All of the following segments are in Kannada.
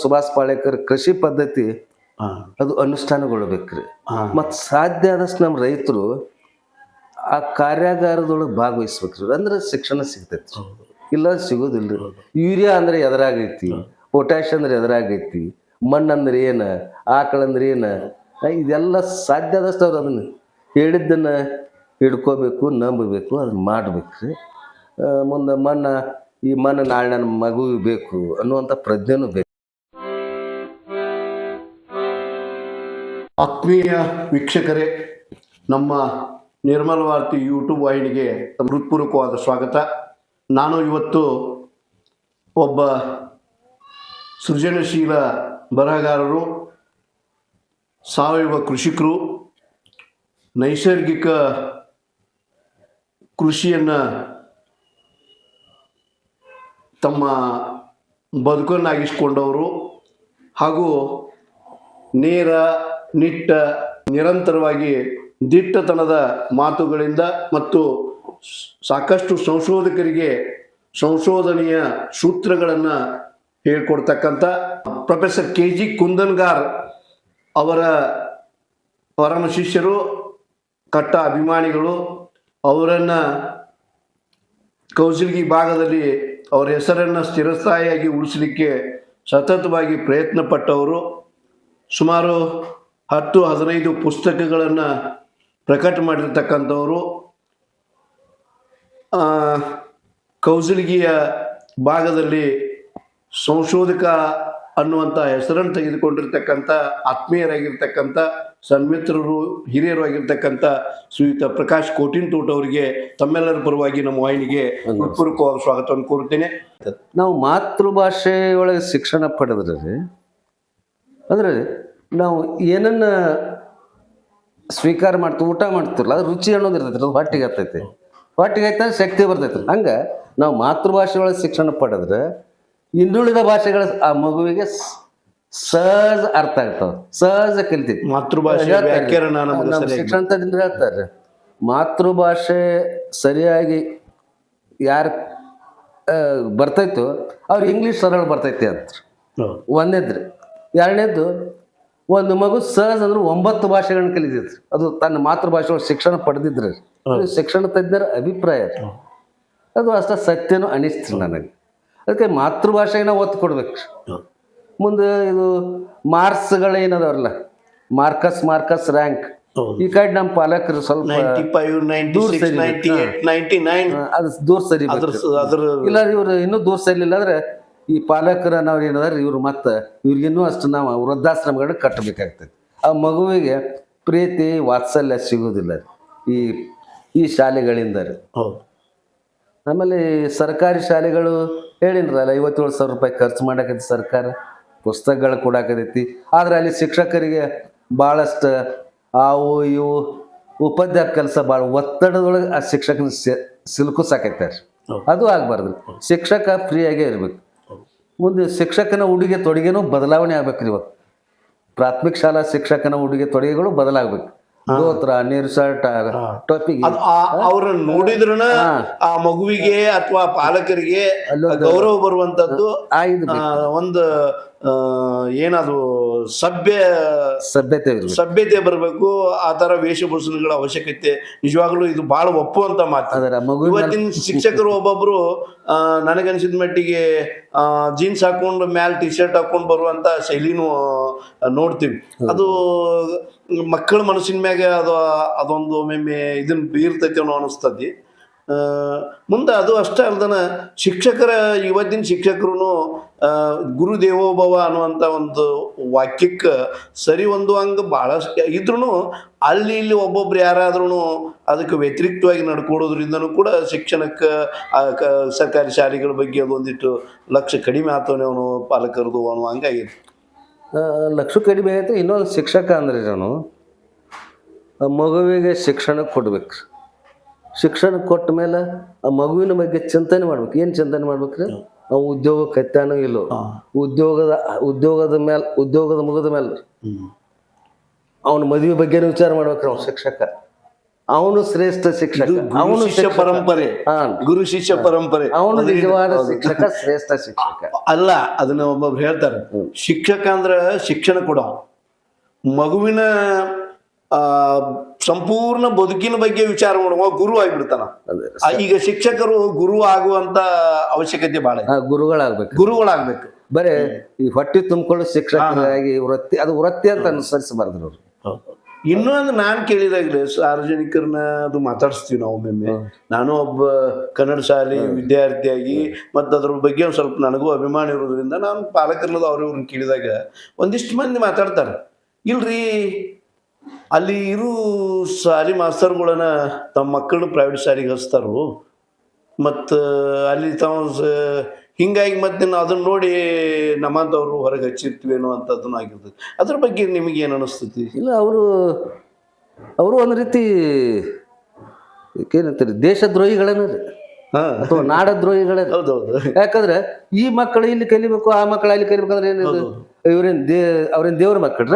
ಸುಭಾಷ್ ಪಾಳೇಕರ್ ಕೃಷಿ ಪದ್ಧತಿ ಹಾ ಅದು ಅನುಷ್ಠಾನಗೊಳ್ಬೇಕ್ರಿ. ಹಾ ಮತ್ತು ಸಾಧ್ಯ ಆದಷ್ಟು ನಮ್ಮ ರೈತರು ಆ ಕಾರ್ಯಾಗಾರದೊಳಗೆ ಭಾಗವಹಿಸ್ಬೇಕ್ರಿ. ಅಂದ್ರೆ ಶಿಕ್ಷಣ ಸಿಗ್ತೈತಿ. ಇಲ್ಲ ಸಿಗೋದಿಲ್ಲ. ಯೂರಿಯಾ ಅಂದ್ರೆ ಎದರಾಗೈತಿ, ಪೊಟ್ಯಾಶ್ ಅಂದ್ರೆ ಎದರಾಗೈತಿ, ಮಣ್ಣು ಅಂದ್ರೆ ಏನ, ಆಕಳ ಅಂದ್ರೆ ಏನ, ಇದೆಲ್ಲ ಸಾಧ್ಯ ಆದಷ್ಟು ಅವ್ರು ಅದನ್ನ ಹೇಳಿದ್ದನ್ನು ಹಿಡ್ಕೋಬೇಕು, ನಂಬಬೇಕು, ಅದನ್ನ ಮಾಡ್ಬೇಕ್ರಿ. ಮುಂದೆ ಈ ಮಣ್ಣು ನಾಳೆ ನನ್ನ ಮಗುವಿಗೆ ಬೇಕು ಅನ್ನುವಂಥ ಪ್ರಜ್ಞೆನೂ ಬೇಕು. ಆತ್ಮೀಯ ವೀಕ್ಷಕರೇ, ನಮ್ಮ ನಿರ್ಮಲ ವಾರ್ತೆ ಯೂಟ್ಯೂಬ್ ವಾಹಿನಿಗೆ ಹೃತ್ಪೂರ್ವಕವಾದ ಸ್ವಾಗತ. ನಾನು ಇವತ್ತು ಒಬ್ಬ ಸೃಜನಶೀಲ ಬರಹಗಾರರು, ಸಾವಯವ ಕೃಷಿಕರು, ನೈಸರ್ಗಿಕ ಕೃಷಿಯನ್ನು ತಮ್ಮ ಬದುಕನ್ನಾಗಿಸಿಕೊಂಡವರು ಹಾಗೂ ನೇರ ನಿಟ್ಟ ನಿರಂತರವಾಗಿ ದಿಟ್ಟತನದ ಮಾತುಗಳಿಂದ ಮತ್ತು ಸಾಕಷ್ಟು ಸಂಶೋಧಕರಿಗೆ ಸಂಶೋಧನೆಯ ಸೂತ್ರಗಳನ್ನು ಹೇಳ್ಕೊಡ್ತಕ್ಕಂಥ ಪ್ರೊಫೆಸರ್ KG ಕುಂದನ್ಗಾರ್ ಅವರ ಪರಮ ಶಿಷ್ಯರು, ಕಟ್ಟ ಅಭಿಮಾನಿಗಳು. ಅವರನ್ನು ಕೌಜಲ್ಗಿ ಭಾಗದಲ್ಲಿ ಅವರ ಹೆಸರನ್ನು ಸ್ಥಿರಸ್ಥಾಯಿಯಾಗಿ ಉಳಿಸಲಿಕ್ಕೆ ಸತತವಾಗಿ ಪ್ರಯತ್ನ ಪಟ್ಟವರು. ಸುಮಾರು 10-15 ಪುಸ್ತಕಗಳನ್ನು ಪ್ರಕಟ ಮಾಡಿರ್ತಕ್ಕಂಥವರು. ಕೌಜಲ್ಗಿಯ ಭಾಗದಲ್ಲಿ ಸಂಶೋಧಕ ಅನ್ನುವಂಥ ಹೆಸರನ್ನು ತೆಗೆದುಕೊಂಡಿರ್ತಕ್ಕಂಥ ಆತ್ಮೀಯರಾಗಿರ್ತಕ್ಕಂಥ ಸನ್ಮಿತ್ರರು, ಹಿರಿಯರು ಆಗಿರ್ತಕ್ಕಂಥ ಶ್ರೀಯುತ ಪ್ರಕಾಶ್ ಕೋಟಿನ್ತೋಟ ಅವರಿಗೆ ತಮ್ಮೆಲ್ಲರ ಪರವಾಗಿ ನಮ್ಮ ವಾಹಿನಿಗೆ ಹೃತ್ಪೂರ್ವಕವಾದ ಸ್ವಾಗತವನ್ನು ಕೋರುತ್ತೇನೆ. ನಾವು ಮಾತೃಭಾಷೆ ಒಳಗೆ ಶಿಕ್ಷಣ ಪಡೆದ್ರೆ ಅಂದರೆ ನಾವು ಏನನ್ನ ಸ್ವೀಕಾರ ಮಾಡ್ತೀವಿ, ಊಟ ಮಾಡ್ತಿರಲ್ಲ, ಅದು ರುಚಿ ಅನ್ನೋದು ಇರ್ತೈತಿ, ಅದು ಹೊಟ್ಟಿಗೆ ಹತ್ತೈತಿ, ಹೊಟ್ಟಿಗೆ ಆಯ್ತಾ ಶಕ್ತಿ ಬರ್ತೈತಿ. ಹಂಗೆ ನಾವು ಮಾತೃಭಾಷೆ ಒಳಗೆ ಶಿಕ್ಷಣ ಪಡೆದ್ರೆ ಇನ್ನುಳಿದ ಭಾಷೆಗಳ ಆ ಮಗುವಿಗೆ ಸಹಜ ಅರ್ಥ ಆಗ್ತಾವ, ಸಹಜ ಕಲಿತೈತಿ. ಮಾತೃಭಾಷೆ ಶಿಕ್ಷಣ ತಜ್ಞರು ಹೇಳ್ತಾರೆ, ಮಾತೃಭಾಷೆ ಸರಿಯಾಗಿ ಯಾರು ಬರ್ತೈತೋ ಅವ್ರು ಇಂಗ್ಲೀಷ್ ಸರಳ ಬರ್ತೈತಿ ಅಂತ ಒಂದೇದ್ರಿ. ಎರಡನೇದು, ಒಂದು ಮಗು ಸಹಜ ಅಂದ್ರೆ 9 ಭಾಷೆಗಳನ್ನ ಕಲಿತೈತಿ, ಅದು ತನ್ನ ಮಾತೃಭಾಷೆ ಒಳಗೆ ಶಿಕ್ಷಣ ಪಡೆದಿದ್ರೆ. ಶಿಕ್ಷಣ ತಜ್ಞರ ಅಭಿಪ್ರಾಯ ಅದು ಅಷ್ಟ ಸತ್ಯನೂ ಅನಿಸ್ತು ನನಗೆ. ಅದಕ್ಕೆ ಮಾತೃಭಾಷೆಗೆ ನಾವು ಒತ್ತು ಕೊಡ್ಬೇಕು. ಮುಂದೆ ಇದು ಮಾರ್ಕ್ಸ್ಗಳೇನದವ್ರಲ್ಲ, ಮಾರ್ಕಸ್ ರ್ಯಾಂಕ್, ಈ ಕಡೆ ನಮ್ಮ ಪಾಲಕರು ಸ್ವಲ್ಪ ಅದು ದೂರ ಸರಿ ಇಲ್ಲ, ಇವ್ರು ಇನ್ನೂ ದೂರ ಸರಿಲಿಲ್ಲ ಅಂದ್ರೆ ಈ ಪಾಲಕರ ನಾವು ಏನದಾರ ಇವ್ರು ಮತ್ತೆ ಇವ್ರಿಗಿನ್ನೂ ಅಷ್ಟು ನಾವು ವೃದ್ಧಾಶ್ರಮಗಳನ್ನ ಕಟ್ಟಬೇಕಾಗ್ತದೆ. ಆ ಮಗುವಿಗೆ ಪ್ರೀತಿ ವಾತ್ಸಲ್ಯ ಸಿಗೋದಿಲ್ಲ ಈ ಶಾಲೆಗಳಿಂದ. ಆಮೇಲೆ ಸರ್ಕಾರಿ ಶಾಲೆಗಳು ಹೇಳಿನ್ರಲ್ಲ, 57,000 ರೂಪಾಯಿ ಖರ್ಚು ಮಾಡಕೈತಿ ಸರ್ಕಾರ, ಪುಸ್ತಕಗಳು ಕೊಡಾಕತೈತಿ. ಆದ್ರೆ ಅಲ್ಲಿ ಶಿಕ್ಷಕರಿಗೆ ಭಾಳಷ್ಟು ಅವು ಇವು ಉಪಾಧ್ಯಾಯ ಕೆಲಸ ಭಾಳ ಒತ್ತಡದೊಳಗೆ ಆ ಶಿಕ್ಷಕನ ಸಿಲುಕು ಸಾಕೈತಾರೆ. ಅದು ಆಗ್ಬಾರ್ದು. ಶಿಕ್ಷಕ ಫ್ರೀಯಾಗೇ ಇರ್ಬೇಕು. ಮುಂದೆ ಶಿಕ್ಷಕನ ಉಡುಗೆ ತೊಡುಗೆನೂ ಬದಲಾವಣೆ ಆಗ್ಬೇಕ್ರಿ. ಇವತ್ತು ಪ್ರಾಥಮಿಕ ಶಾಲಾ ಶಿಕ್ಷಕನ ಉಡುಗೆ ತೊಡುಗೆಗಳು ಬದಲಾಗಬೇಕು. ದೋತ್ರ, ನೀರು ಶರ್ಟ್, ಟೋಪಿಗೆ ಅವ್ರನ್ನ ನೋಡಿದ್ರನ ಆ ಮಗುವಿಗೆ ಅಥವಾ ಪಾಲಕರಿಗೆ ಗೌರವ ಬರುವಂತದ್ದು, ಒಂದು ಏನದು ಸಭ್ಯತೆ ಬರಬೇಕು. ಆ ತರ ವೇಷಭೂಷಣಗಳ ಅವಶ್ಯಕತೆ ನಿಜವಾಗ್ಲೂ ಇದು ಬಹಳ ಒಪ್ಪುವಂತ ಮಾತು. ಇವತ್ತಿನ ಶಿಕ್ಷಕರು ಒಬ್ಬೊಬ್ರು ನನಗನ್ಸಿದ ಮಟ್ಟಿಗೆ ಜೀನ್ಸ್ ಹಾಕೊಂಡು ಮ್ಯಾಲ್ ಟಿ ಶರ್ಟ್ ಹಾಕೊಂಡು ಬರುವಂತ ಶೈಲಿನೂ ನೋಡ್ತೀವಿ. ಅದು ಮಕ್ಕಳ ಮನಸ್ಸಿನ ಮ್ಯಾಗ ಅದೊಂದು ಒಮ್ಮೆ ಇದನ್ನ ಬೀರ್ತೈತೆ ಅನ್ನೋ ಅನಿಸ್ತತಿ. ಮುಂದೆ ಅದು ಅಷ್ಟೇ ಅಲ್ದನ ಇವತ್ತಿನ ಶಿಕ್ಷಕರು ಗುರುದೇವೋಭವ ಅನ್ನುವಂಥ ಒಂದು ವಾಕ್ಯಕ್ಕೆ ಸರಿ ಒಂದು ಹಂಗೆ ಭಾಳಷ್ಟು ಇದ್ರೂ ಅಲ್ಲಿ ಇಲ್ಲಿ ಒಬ್ಬೊಬ್ರು ಯಾರಾದ್ರೂ ಅದಕ್ಕೆ ವ್ಯತಿರಿಕ್ತವಾಗಿ ನಡ್ಕೊಡೋದ್ರಿಂದನೂ ಕೂಡ ಶಿಕ್ಷಣಕ್ಕೆ ಸರ್ಕಾರಿ ಶಾಲೆಗಳ ಬಗ್ಗೆ ಅದೊಂದಿಟ್ಟು ಲಕ್ಷ್ಯ ಕಡಿಮೆ ಆಗ್ತಾನೆ ಅವನು ಪಾಲಕರದು ಅನ್ನೋ ಹಂಗಾಗಿದೆ. ಲಕ್ಷ ಕಡಿಮೆ ಆಯಿತು. ಇನ್ನೊಂದು ಶಿಕ್ಷಕ ಅಂದ್ರೆ ನಾನು ಮಗುವಿಗೆ ಶಿಕ್ಷಣ ಕೊಡ್ಬೇಕು. ಶಿಕ್ಷಣ ಕೊಟ್ಟ ಮೇಲೆ ಆ ಮಗುವಿನ ಬಗ್ಗೆ ಚಿಂತನೆ ಮಾಡ್ಬೇಕು. ಏನು ಚಿಂತನೆ ಮಾಡ್ಬೇಕ್ರಿ? ಅವು ಉದ್ಯೋಗ ಕತ್ತಾನೋ ಇಲ್ಲೋ, ಉದ್ಯೋಗದ ಮುಗಿದ ಮೇಲೆ ಅವನ ಮದುವೆ ಬಗ್ಗೆನೂ ವಿಚಾರ ಮಾಡ್ಬೇಕ್ರಿ ಅವ್ನು ಶಿಕ್ಷಕ. ಅವನು ಶ್ರೇಷ್ಠ ಶಿಕ್ಷಕ, ಅವನು ಶಿಷ್ಯ ಪರಂಪರೆ, ಗುರು ಶಿಷ್ಯ ಪರಂಪರೆ. ಅವನು ನಿಜವಾದ ಶಿಕ್ಷಕ, ಶ್ರೇಷ್ಠ ಶಿಕ್ಷಕ ಅಲ್ಲ. ಅದನ್ನ ಒಬ್ಬೊಬ್ರು ಹೇಳ್ತಾರೆ, ಶಿಕ್ಷಕ ಅಂದ್ರ ಶಿಕ್ಷಣ ಕೊಡೋ, ಮಗುವಿನ ಸಂಪೂರ್ಣ ಬದುಕಿನ ಬಗ್ಗೆ ವಿಚಾರ ಮಾಡುವ ಗುರು ಆಗಿಬಿಡ್ತಾನ. ಈಗ ಶಿಕ್ಷಕರು ಗುರು ಆಗುವಂತ ಅವಶ್ಯಕತೆ ಬಹಳ, ಗುರುಗಳಾಗ್ಬೇಕು. ಬರೇ ಈ ಹೊಟ್ಟಿ ತುಂಬಿಕೊಳ್ಳೋ ಶಿಕ್ಷಕರಾಗಿ ವೃತ್ತಿ, ಅದು ವೃತ್ತಿ ಅಂತ ಅನುಸರಿಸಬಾರ್ದು ಅವ್ರು. ಇನ್ನೊಂದು ನಾನು ಕೇಳಿದಾಗಲೇ ಸಾರ್ವಜನಿಕರನ್ನ ಅದು ಮಾತಾಡಿಸ್ತೀವಿ ನಾವು ಒಮ್ಮೊಮ್ಮೆ. ನಾನು ಒಬ್ಬ ಕನ್ನಡ ಶಾಲೆ ವಿದ್ಯಾರ್ಥಿಯಾಗಿ ಮತ್ತು ಅದ್ರ ಬಗ್ಗೆ ಒಂದು ಸ್ವಲ್ಪ ನನಗೂ ಅಭಿಮಾನ ಇರೋದ್ರಿಂದ ನಾನು ಪಾಲಕರಲ್ಲದ ಅವ್ರವ್ರನ್ನ ಕೇಳಿದಾಗ ಒಂದಿಷ್ಟು ಮಂದಿ ಮಾತಾಡ್ತಾರೆ, ಇಲ್ರಿ ಅಲ್ಲಿ ಇರು ಶಾಲೆ ಮಾಸ್ತರ್ಗಳನ್ನ ತಮ್ಮ ಮಕ್ಕಳನ್ನ ಪ್ರೈವೇಟ್ ಶಾಲೆಗೆ ಹಚ್ತಾರೋ, ಮತ್ತು ಅಲ್ಲಿ ತಾವು ಹಿಂಗಾಗಿ ಮತ್ತೆ ನಾವು ಅದನ್ನ ನೋಡಿ ನಮ್ಮಂಥವ್ರು ಹೊರಗೆ ಹಚ್ಚಿರ್ತೀವೇನೋ ಅಂತದನ್ನು ಆಗಿರ್ತದೆ. ಅದ್ರ ಬಗ್ಗೆ ನಿಮಗೆ ಏನು ಅನಿಸ್ತತಿ? ಇಲ್ಲ, ಅವರು ಒಂದು ರೀತಿ ಏನಂತಾರೆ, ದೇಶದ್ರೋಹಿಗಳನ್ನ ಅಥವಾ ನಾಡದ್ರೋಹಿಗಳ. ಹೌದೌದು. ಯಾಕಂದ್ರೆ ಈ ಮಕ್ಕಳು ಇಲ್ಲಿ ಕಲಿಬೇಕು, ಆ ಮಕ್ಕಳು ಅಲ್ಲಿ ಕಲಿಬೇಕಂದ್ರೆ ಏನಿದೆ, ಅವ್ರೇನ್ ದೇವ್ರ ಮಕ್ಕಳ್ರ.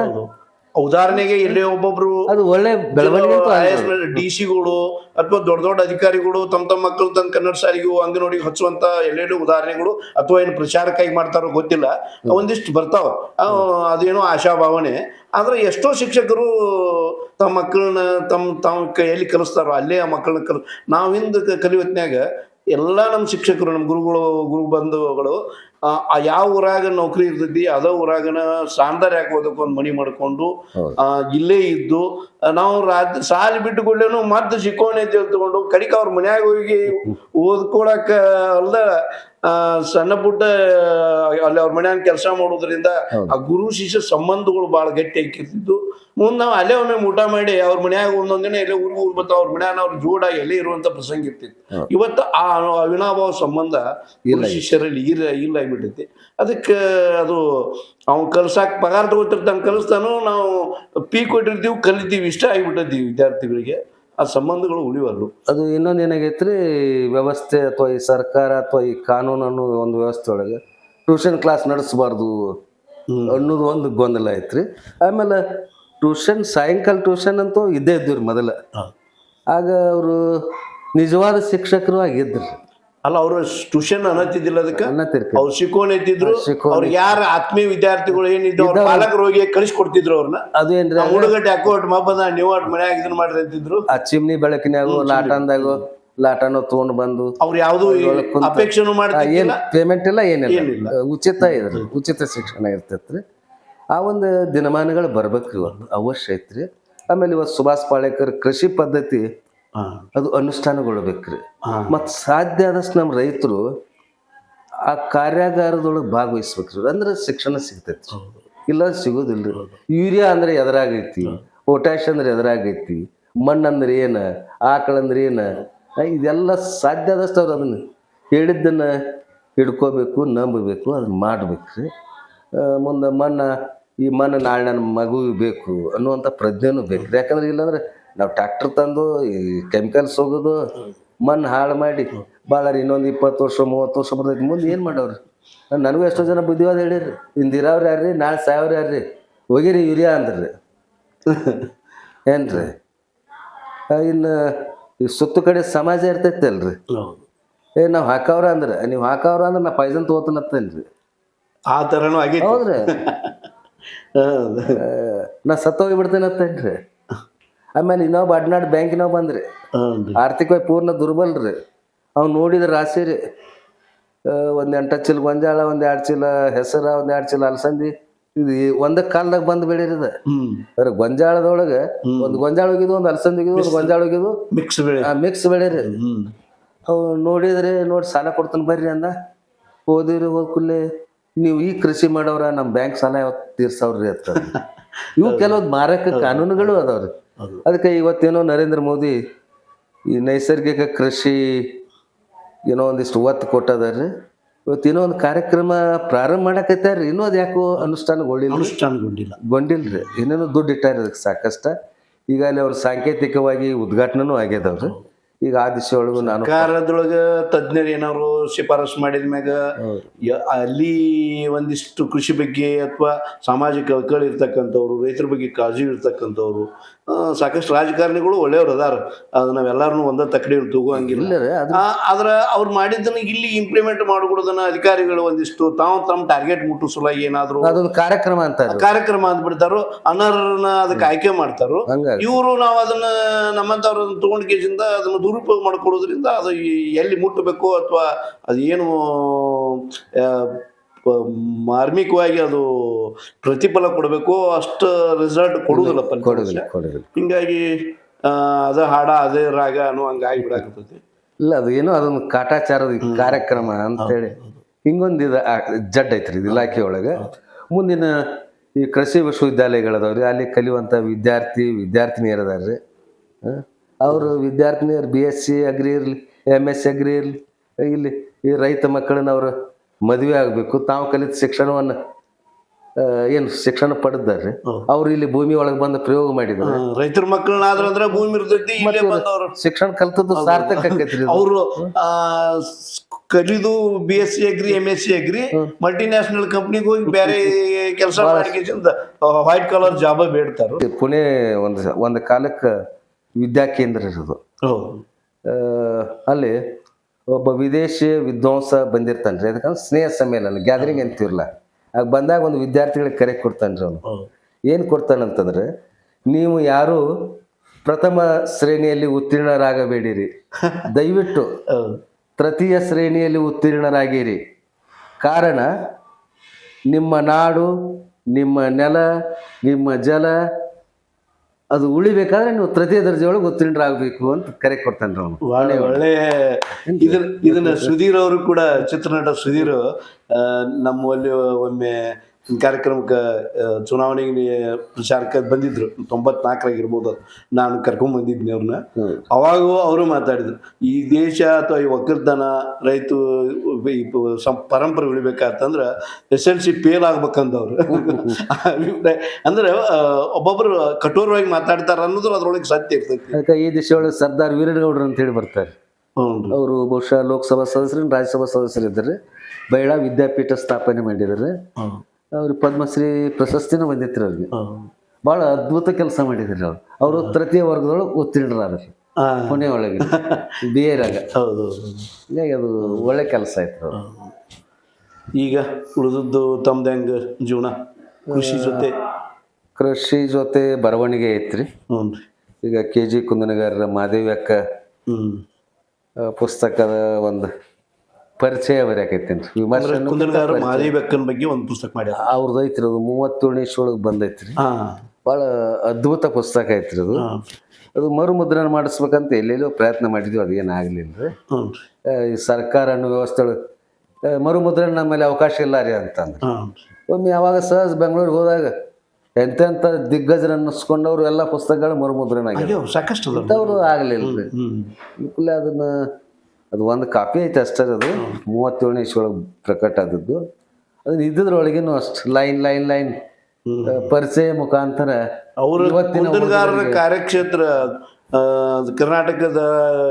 ಉದಾಹರಣೆಗೆ ಎಲ್ಲೇ ಒಬ್ಬೊಬ್ರು ಅದು ಒಳ್ಳೆ ಬೆಳವಣಿಗೆ. DC-ಗಳು ಅಥವಾ ದೊಡ್ಡ ದೊಡ್ಡ ಅಧಿಕಾರಿಗಳು ತಮ್ಮ ಮಕ್ಕಳು ತನ್ನ ಕನ್ನಡ ಶಾಲೆಗೂ ಅಂಗನವಾಡಿಗೆ ಹಚ್ಚುವಂತ ಎಲ್ಲೆಲ್ಲೂ ಉದಾಹರಣೆಗಳು, ಅಥವಾ ಏನು ಪ್ರಚಾರಕ್ಕಾಗಿ ಮಾಡ್ತಾರೋ ಗೊತ್ತಿಲ್ಲ, ಒಂದಿಷ್ಟು ಬರ್ತಾವ. ಅದೇನೋ ಆಶಾಭಾವನೆ. ಆದ್ರೆ ಎಷ್ಟೋ ಶಿಕ್ಷಕರು ತಮ್ಮ ಮಕ್ಕಳನ್ನ ತಮ್ಮ ಕೈಯಲ್ಲಿ ಕಲಿಸ್ತಾರೋ ಅಲ್ಲೇ ಆ ಮಕ್ಕಳನ್ನ ನಾವು ಹಿಂದೆ ಕಲಿಯೋತ್ನ್ಯಾಗ ಎಲ್ಲ ನಮ್ಮ ಶಿಕ್ಷಕರು, ನಮ್ಮ ಗುರು ಬಂಧುಗಳು ಯಾವ ಊರಾಗ ನೌಕರಿ ಇರ್ತೈತಿ ಅದ ಊರಾಗನ ಸಾಂದಾರ ಹಾಕೋದಕ್ಕೆ ಒಂದು ಮನಿ ಮಾಡ್ಕೊಂಡು ಇಲ್ಲೇ ಇದ್ದು, ನಾವು ಸಾಲಿ ಬಿಟ್ಟು ಕೊಡ್ಲೇನು ಮತ್ತೆ ಶಿಕೋಣೆ ತಗೊಂಡು ಕಡಿಕ ಅವ್ರ ಮನ್ಯಾಗ ಹೋಗಿ ಓದ್ಕೊಳಕ ಅಲ್ದ ಸಣ್ಣ ಪುಟ್ಟ ಅಲ್ಲಿ ಅವ್ರ ಮನ್ಯಾಗ ಕೆಲಸ ಮಾಡೋದ್ರಿಂದ ಆ ಗುರು ಶಿಷ್ಯ ಸಂಬಂಧಗಳು ಬಹಳ ಗಟ್ಟಿ ಹಾಕಿರ್ತಿದ್ದು. ಮುಂದೆ ನಾವು ಅಲ್ಲೇ ಒಮ್ಮೆ ಊಟ ಮಾಡಿ ಅವ್ರ ಮನ್ಯಾಗ ಒಂದೊಂದಿನ ಎಲ್ಲೇ ಊರು ಬರ್ತಾವ, ಅವ್ರ ಮನ್ಯಾಗ ಅವ್ರ ಜೋಡಾಗಿ ಎಲ್ಲೇ ಇರುವಂತ ಪ್ರಸಂಗ ಇರ್ತಿತ್ತು. ಇವತ್ತು ಆ ಅವಿನಾಭಾವ ಸಂಬಂಧ ಶಿಷ್ಯರಲ್ಲಿ ಇಲ್ಲ ಆಗ್ಬಿಟ್ಟೈತಿ. ಅದಕ್ಕೆ ಅದು ಅವ್ನು ಕಲ್ಸಾಕ್ ಪಗಾರ ತಗೋತಿರ್ತಾನೆ, ಕಲಿಸ್ತಾನು, ನಾವು ಪೀ ಕೊಟ್ಟಿರ್ತೀವಿ, ಕಲಿತೀವಿ, ಇಷ್ಟ ಆಗಿಬಿಟ್ಟೈತಿ ವಿದ್ಯಾರ್ಥಿಗಳಿಗೆ. ಆ ಸಂಬಂಧಗಳು ಉಳಿವಲ್ಲು. ಅದು ಇನ್ನೊಂದು ಏನಾಗೈತ್ರಿ, ವ್ಯವಸ್ಥೆ ಅಥವಾ ಈ ಸರ್ಕಾರ ಅಥವಾ ಈ ಕಾನೂನು ಅನ್ನೋ ಒಂದು ವ್ಯವಸ್ಥೆ ಒಳಗೆ ಟ್ಯೂಷನ್ ಕ್ಲಾಸ್ ನಡೆಸಬಾರ್ದು ಅನ್ನೋದು ಒಂದು ಗೊಂದಲ ಐತ್ರಿ. ಆಮೇಲೆ ಸಾಯಂಕಾಲ ಟ್ಯೂಷನ್ ಅಂತೂ ಇದ್ದೇ ಇದ್ದೀವ್ರಿ ಮೊದಲ. ಆಗ ಅವರು ನಿಜವಾದ ಶಿಕ್ಷಕರು ಆಗಿದ್ರು. ಅಲ್ಲ, ಅವ್ರು ಟ್ಯೂಷನ್ ಅನ್ನತ್ತಿದ್ದಿಲ್ಲ, ಅದಕ್ಕೆ ಅವ್ರು ಶಿಕೋನ್ ಎತ್ತಿದ್ರು. ಅವ್ರು ಯಾರ ಆತ್ಮೀಯ ವಿದ್ಯಾರ್ಥಿಗಳು ಏನಿದ್ರು ಅವ್ರ ಪಾಲಕರು ಹೋಗಿ ಕಳಿಸ್ಕೊಡ್ತಿದ್ರು ಅವ್ರನ್ನ. ಅದು ಏನ್ರಿ, ಹುಡುಗಟ್ಟಿ ಹಾಕೋ ಮಬ್ಬದ ನೀವು ಮನ್ಯಾಗ ಇದನ್ನ ಮಾಡ್ರಿ ಅಂತಿದ್ರು. ಆ ಚಿಮ್ನಿ ಬೆಳಕಿನಾಗು ಲಾಟನ್ದಾಗು ಲಾಟನ ತಗೊಂಡು ಬಂದು ಅವ್ರು ಯಾವ್ದು ಅಪೇಕ್ಷೆನೂ ಏನ್ ಪೇಮೆಂಟ್ ಇಲ್ಲ, ಏನಿಲ್ಲ, ಉಚಿತ ಶಿಕ್ಷಣ ಇರ್ತೈತ್ರಿ. ಆ ಒಂದು ದಿನಮಾನಗಳು ಬರ್ಬೇಕ್ರಿ, ಒಂದು ಅವಶ್ಯ ಐತ್ರಿ. ಆಮೇಲೆ ಇವತ್ತು ಸುಭಾಷ್ ಪಾಳೇಕರ್ ಕೃಷಿ ಪದ್ಧತಿ ಅದು ಅನುಷ್ಠಾನಗೊಳ್ಬೇಕ್ರಿ. ಮತ್ತು ಸಾಧ್ಯ ಆದಷ್ಟು ನಮ್ಮ ರೈತರು ಆ ಕಾರ್ಯಾಗಾರದೊಳಗೆ ಭಾಗವಹಿಸ್ಬೇಕ್ರಿ, ಅಂದ್ರೆ ಶಿಕ್ಷಣ ಸಿಗ್ತೈತಿ. ಇಲ್ಲ ಸಿಗೋದಿಲ್ರಿ. ಯೂರಿಯಾ ಅಂದ್ರೆ ಎದುರಾಗೈತಿ, ಪೊಟ್ಯಾಶ್ ಅಂದ್ರೆ ಎದುರಾಗೈತಿ, ಮಣ್ಣಂದ್ರೆ ಏನು, ಆಕಳಂದ್ರೆ ಏನು, ಇದೆಲ್ಲ ಸಾಧ್ಯ ಆದಷ್ಟು ಅವ್ರು ಅದನ್ನು ಹೇಳಿದ್ದನ್ನು ಹಿಡ್ಕೋಬೇಕು, ನಂಬಬೇಕು, ಅದನ್ನ ಮಾಡ್ಬೇಕ್ರಿ. ಮುಂದೆ ಈ ಮಣ್ಣು ನಾಳೆ ನನ್ನ ಮಗುವಿಗೆ ಬೇಕು ಅನ್ನುವಂಥ ಪ್ರಜ್ಞೆನೂ ಬೇಕ್ರಿ. ಯಾಕಂದ್ರೆ ಇಲ್ಲಾಂದ್ರೆ ನಾವು ಟ್ರ್ಯಾಕ್ಟರ್ ತಂದು ಈ ಕೆಮಿಕಲ್ಸ್ ಹೋಗೋದು, ಮಣ್ಣು ಹಾಳು ಮಾಡಿ ಭಾಳ ಇನ್ನೊಂದು 20 ವರ್ಷ 30 ವರ್ಷ ಬರ್ತೈತಿ, ಮುಂದೆ ಏನು ಮಾಡೋರು. ನನಗೂ ಎಷ್ಟೋ ಜನ ಬುದ್ಧಿವಾದ ಹೇಳಿರಿ, ಇಂದಿರಾವ್ರು ಯಾರ್ರಿ, ನಾಳೆ ಸಾಯವ್ರು ಯಾರ್ರಿ, ಹೋಗಿರಿ ಯೂರಿಯಾ ಅಂದ್ರಿ ಏನ್ರಿ. ಇನ್ನು ಈ ಸುತ್ತು ಕಡೆ ಸಮಾಜ ಇರ್ತೈತಿ ಅಲ್ರಿ, ನಾವು ಹಾಕವ್ರ ಅಂದ್ರೆ ನೀವು ಹಾಕವ್ರ ಅಂದ್ರೆ ನಾ ಪೈಸನ್ ತಗೋತನತ್ತೇನ್ರಿ, ಆ ಥರನೂ ಆಗೈತಿ. ಹೌದ್ರಿ, ನಾ ಸತ್ತೋಗಿ ಬಿಡ್ತೇನತ್ತೇನ್ರಿ. ಆಮೇಲೆ ಇನ್ನೊಬ್ಬ ಅಡ್ನಾಡ್ ಬ್ಯಾಂಕಿನವ್ ಬಂದ್ರಿ, ಆರ್ಥಿಕವಾಗಿ ಪೂರ್ಣ ದುರ್ಬಲ್ರಿ. ಅವ್ನು ನೋಡಿದ್ರೆ ರಾಶಿ ರೀ, ಒಂದು 8 ಚೀಲ ಗೊಂಜಾಳ, 1-2 ಚೀಲ ಹೆಸರ, 1-2 ಚೀಲ ಅಲಸಂದಿ, ಇದು ಒಂದೇ ಕಾಲದಾಗ ಬಂದು ಬೆಳೀರಿದ. ಗೊಂಜಾಳದೊಳಗೆ ಒಂದು ಗೊಂಜಾಳ ಹೋಗಿದ್ದು, ಒಂದು ಅಲಸಂದಿ ಹೋಗಿದ್ದು, ಒಂದು ಗೊಂಜಾಳ ಹೋಗಿದ್ದು, ಮಿಕ್ಸ್ ಬೆಳೀರಿ. ಅವ್ ನೋಡಿ ಸಾಲ ಕೊಡ್ತಾನೆ ಬರ್ರಿ ಅಂದ. ಹೋದಿರಿ, ಹೋದ್ಕೂಡ್ಲೆ ನೀವು ಈ ಕೃಷಿ ಮಾಡೋರ ನಮ್ಮ ಬ್ಯಾಂಕ್ ಸಾಲ ಯಾವತ್ತು ತೀರ್ಸವ್ರಿ ಅಂತ. ಇವು ಕೆಲವೊಂದು ಮಾರಕ ಕಾನೂನುಗಳು ಅದಾವ್ರಿ. ಅದಕ್ಕೆ ಇವತ್ತೇನೋ ನರೇಂದ್ರ ಮೋದಿ ಈ ನೈಸರ್ಗಿಕ ಕೃಷಿ ಏನೋ ಒಂದಿಷ್ಟು ಒತ್ತು ಕೊಟ್ಟದಾರ್ರಿ. ಇವತ್ತೇನೋ ಒಂದು ಕಾರ್ಯಕ್ರಮ ಪ್ರಾರಂಭ ಮಾಡಕತ್ತಾರ್ರಿ, ಇನ್ನೂ ಅದು ಯಾಕೋ ಅನುಷ್ಠಾನಗೊಂಡಿಲ್ರಿ. ಏನೇನೋ ದುಡ್ಡು ಇಟ್ಟಾರ ಅದಕ್ಕೆ ಸಾಕಷ್ಟ. ಈಗ ಅಲ್ಲಿ ಅವ್ರು ಸಾಂಕೇತಿಕವಾಗಿ ಉದ್ಘಾಟನೆನೂ ಆಗ್ಯದವ್ರಿ. ಈಗ ಆ ದಿಶೆ ಒಳಗೂ ನಾನು ಸರ್ಕಾರದೊಳಗ ತಜ್ಞರು ಏನಾದ್ರು ಶಿಫಾರಸು ಮಾಡಿದ ಮ್ಯಾಗ ಅಲ್ಲಿ ಒಂದಿಷ್ಟು ಕೃಷಿ ಬಗ್ಗೆ ಅಥವಾ ಸಾಮಾಜಿಕ ಕಳಕಳಿ ಇರ್ತಕ್ಕಂಥವ್ರು, ರೈತರ ಬಗ್ಗೆ ಕಾಳಜಿ ಇರ್ತಕ್ಕಂಥವ್ರು, ಸಾಕಷ್ಟು ರಾಜಕಾರಣಿಗಳು ಒಳ್ಳೆಯವ್ರು ಅದಾರ, ಅದು ನಾವೆಲ್ಲರೂ ಒಂದ ತಕ್ಕಡಿ ತಗೋಂಗಿಲ್ಲ. ಆದ್ರೆ ಅವ್ರು ಮಾಡಿದ್ದನ್ನ ಇಲ್ಲಿ ಇಂಪ್ಲಿಮೆಂಟ್ ಮಾಡ್ಕೊಡೋದನ್ನ ಅಧಿಕಾರಿಗಳು ಒಂದಿಷ್ಟು ತಾವು ತಮ್ಮ ಟಾರ್ಗೆಟ್ ಮುಟ್ಟಿಸಲಾಗಿ ಏನಾದ್ರು ಅದೊಂದು ಕಾರ್ಯಕ್ರಮ ಅಂದ್ಬಿಡ್ತಾರೋ, ಅನರ್ಹರನ್ನ ಅದಕ್ಕೆ ಆಯ್ಕೆ ಮಾಡ್ತಾರೋ. ಇವರು ನಾವು ಅದನ್ನ ನಮ್ಮಂತವ್ರ ತಗೊಂಡ್ ಕೇಸಿಂದ ಅದನ್ನ ದುರುಪಯೋಗ ಮಾಡ್ಕೊಳ್ಳೋದ್ರಿಂದ ಅದು ಎಲ್ಲಿ ಮುಟ್ಟಬೇಕು ಅಥವಾ ಅದು ಏನು ಮಾರ್ಮಿಕವಾಗಿ ಅದು ಪ್ರತಿಫಲ ಕೊಡಬೇಕು ಅಷ್ಟು ರಿಸಲ್ಟ್ ಕೊಡುದಿಲ್ಲ. ಹಿಂಗಾಗಿ ಅದ ಹಾಡ ಅದೇ ರಾಗ ಅನ್ನೋ ಹಂಗಾಗಿ ಬಿಡಾಕತ್ತೈತಿ. ಇಲ್ಲ ಅದು ಏನೋ ಅದೊಂದು ಕಾಟಾಚಾರದ ಕಾರ್ಯಕ್ರಮ ಅಂತೇಳಿ ಹಿಂಗೊಂದು ಜಡ್ ಐತ್ರಿ ಇದು ಇಲಾಖೆ ಒಳಗೆ. ಮುಂದಿನ ಈ ಕೃಷಿ ವಿಶ್ವವಿದ್ಯಾಲಯಗಳದವ್ರಿ, ಅಲ್ಲಿ ಕಲಿಯುವಂಥ ವಿದ್ಯಾರ್ಥಿನಿಯರು ಅದಾರ್ರಿ. ಅವರು ವಿದ್ಯಾರ್ಥಿನಿಯರು BSc ಅಗ್ರಿ ಇರಲಿ, MSc ಅಗ್ರಿ ಇರಲಿ, ಇಲ್ಲಿ ಈ ರೈತ ಮಕ್ಕಳನ್ನ ಅವರು ಮದುವೆ ಆಗಬೇಕು, ತಾವು ಕಲಿತ ಶಿಕ್ಷಣವನ್ನು ಶಿಕ್ಷಣ ಪಡೆದಾರ್ರಿ. ಅವ್ರು ಇಲ್ಲಿ ಭೂಮಿ ಒಳಗೆ ಬಂದು ಪ್ರಯೋಗ ಮಾಡಿದ್ರು. ರೈತರ ಮಕ್ಕಳನ್ನಾದ್ರ ಭೂಮಿ ಇರ್ತೈತಿ, ಶಿಕ್ಷಣ ಕಲ್ತದ್ದು ಸಾರ್ಥಕ ಆಕೈತ್ರಿ. ಅವರು ಕಲಿದು BSc agri MSc agri multinational ಕಂಪ್ನಿಗೆ ಹೋಗಿ ಬೇರೆ ಕೆಲಸ ಮಾಡಿಕೆಂದ ವೈಟ್ ಕಾಲರ್ ಜಾಬ್ ಬೇಡ್ತಾರ. ಪುಣೆ ಒಂದು ಕಾಲಕ್ಕೆ ವಿದ್ಯಾ ಕೇಂದ್ರ ಇರೋದು. ಅಲ್ಲಿ ಒಬ್ಬ ವಿದೇಶಿ ವಿದ್ವಾಂಸ ಬಂದಿರ್ತಾನ್ರಿ. ಅದಕ್ಕಂದ್ರೆ ಸ್ನೇಹ ಸಮ್ಮೇಳನ ಗ್ಯಾದರಿಂಗ್ ಅಂತಿರಲ್ಲ, ಆಗ ಬಂದಾಗ ಒಂದು ವಿದ್ಯಾರ್ಥಿಗಳಿಗೆ ಕರೆ ಕೊಡ್ತಾನ್ರಿ. ಅವನು ಏನು ಕೊಡ್ತಾನಂತಂದ್ರೆ, ನೀವು ಯಾರು ಪ್ರಥಮ ಶ್ರೇಣಿಯಲ್ಲಿ ಉತ್ತೀರ್ಣರಾಗಬೇಡಿರಿ, ದಯವಿಟ್ಟು ತೃತೀಯ ಶ್ರೇಣಿಯಲ್ಲಿ ಉತ್ತೀರ್ಣರಾಗಿರಿ. ಕಾರಣ ನಿಮ್ಮ ನಾಡು, ನಿಮ್ಮ ನೆಲ, ನಿಮ್ಮ ಜಲ ಅದು ಉಳಿಬೇಕಾದ್ರೆ ನೀವು ತೃತೀಯ ದರ್ಜೆ ಒಳಗೆ ಉತ್ತೀರ್ಣರಾಗಬೇಕು ಅಂತ ಕರೆ ಕೊಡ್ತಾನೆ ಅವನು. ಒಳ್ಳೆ ಇದನ್ನ ಸುಧೀರ್ ಅವರು ಕೂಡ, ಚಿತ್ರನಟ ಸುಧೀರ್ ನಮ್ಮಲ್ಲಿ ಒಮ್ಮೆ ಕಾರ್ಯಕ್ರಮಕ್ಕೆ ಚುನಾವಣೆಗೆ ಪ್ರಚಾರಕ್ಕೆ ಬಂದಿದ್ರು. 94ರಾಗಿರ್ಬೋದು, ನಾನು ಕರ್ಕೊಂಡ್ ಬಂದಿದ್ನಿ ಅವ್ರನ್ನ. ಅವಾಗೂ ಅವರು ಮಾತಾಡಿದ್ರು, ಈ ದೇಶ ಅಥವಾ ಈ ಒಕ್ಕಲ್ತನ ರೈತ ಪರಂಪರೆ ಉಳಿಬೇಕಂತಂದ್ರೆ SLC ಫೇಲ್ ಆಗ್ಬೇಕಂದವ್ರು. ಅಂದ್ರೆ ಒಬ್ಬೊಬ್ರು ಕಠೋರವಾಗಿ ಮಾತಾಡ್ತಾರ ಅನ್ನೋದು ಅದ್ರೊಳಗೆ ಸತ್ಯ ಇರ್ತೈತಿ. ಅದಕ್ಕೆ ಈ ದಿಶೆ ಒಳಗೆ ಸರ್ದಾರ್ ವೀರಗೌಡರು ಅಂತ ಹೇಳಿ ಬರ್ತಾರೆ. ಅವರು ಬಹುಶಃ ಲೋಕಸಭಾ ಸದಸ್ಯರು, ರಾಜ್ಯಸಭಾ ಸದಸ್ಯರು ಇದ್ದಾರೆ. ಬೈಳಾ ವಿದ್ಯಾಪೀಠ ಸ್ಥಾಪನೆ ಮಾಡಿದ್ದಾರೆ. ಅವ್ರಿಗೆ ಪದ್ಮಶ್ರೀ ಪ್ರಶಸ್ತಿನೂ ಬಂದಿತ್ತು. ಅವ್ರಿಗೆ ಭಾಳ ಅದ್ಭುತ ಕೆಲಸ ಮಾಡಿದ್ರು. ಅವರು ತೃತೀಯ ವರ್ಗದೊಳಗೆ ಉತ್ತೀರ್ಣರಾದ್ರು ಪುಣೆ ಒಳಗೆ BA ರಾಗ. ಹೀಗಾಗಿ ಅದು ಒಳ್ಳೆ ಕೆಲಸ ಆಯ್ತು. ಈಗ ಉಳಿದದ್ದು ತಮ್ದು ಹೆಂಗ ಜೀವನ? ಕೃಷಿ ಜೊತೆ ಬರವಣಿಗೆ ಐತ್ರಿ. ಈಗ KG ಕುಂದನಗಾರರ ಮಾದೇವಿ ಅಕ್ಕ ಪುಸ್ತಕದ ಒಂದು ಪರಿಚಯ ಬರೆಯಾಕೈತೇನ್ರಿ. ವಿಮರ್ಶೆ ಮಾದೇವಿ ಅಕ್ಕನ ಬಗ್ಗೆ ಒಂದು ಪುಸ್ತಕ ಮಾಡಿ ಅವ್ರದ್ದು ಐತ್ರಿ. ಅದು 37ನೇ ಇಸ್ವಿಯೊಳಗೆ ಬಂದೈತ್ರಿ. ಭಾಳ ಅದ್ಭುತ ಪುಸ್ತಕ ಐತ್ರಿ. ಅದು ಮರುಮುದ್ರಣ ಮಾಡಿಸ್ಬೇಕಂತ ಎಲ್ಲೆಲ್ಲೋ ಪ್ರಯತ್ನ ಮಾಡಿದ್ವಿ, ಅದೇನಾಗಲಿಲ್ಲ ರೀ. ಈ ಸರ್ಕಾರ ಅನ್ನೋ ವ್ಯವಸ್ಥೆ ಮರುಮುದ್ರಣ ನಮ್ಮಲ್ಲಿ ಅವಕಾಶ ಇಲ್ಲ ರೀ ಅಂತಂದ್ರೆ. ಒಮ್ಮೆ ಯಾವಾಗ ಸಹಜ ಬೆಂಗಳೂರಿಗೆ ಹೋದಾಗ ಎಂತೆಂಥ ದಿಗ್ಗಜರು ಅನ್ನಿಸ್ಕೊಂಡವ್ರು ಎಲ್ಲ ಪುಸ್ತಕಗಳು ಮರುಮುದ್ರಣ ಆಗ್ಯಾವ. ಸಾಕಷ್ಟು ಅವರು ಆಗಲಿಲ್ಲ ರೀ. ಅದನ್ನ ಅದು ಒಂದು ಕಾಪಿ ಐತೆ ಅಷ್ಟೇ. ಅದು 37ನೇ ಇಸ್ವಿಯೊಳಗೆ ಪ್ರಕಟ ಆದದ್ದು. ಅದನ್ನ ಇದ್ದಿದ್ರೊಳಗೇನು ಅಷ್ಟು ಲೈನ್ ಪರಿಚಯ ಮುಖಾಂತರ ಅವರು ಕಾರ್ಯಕ್ಷೇತ್ರ ಕರ್ನಾಟಕದ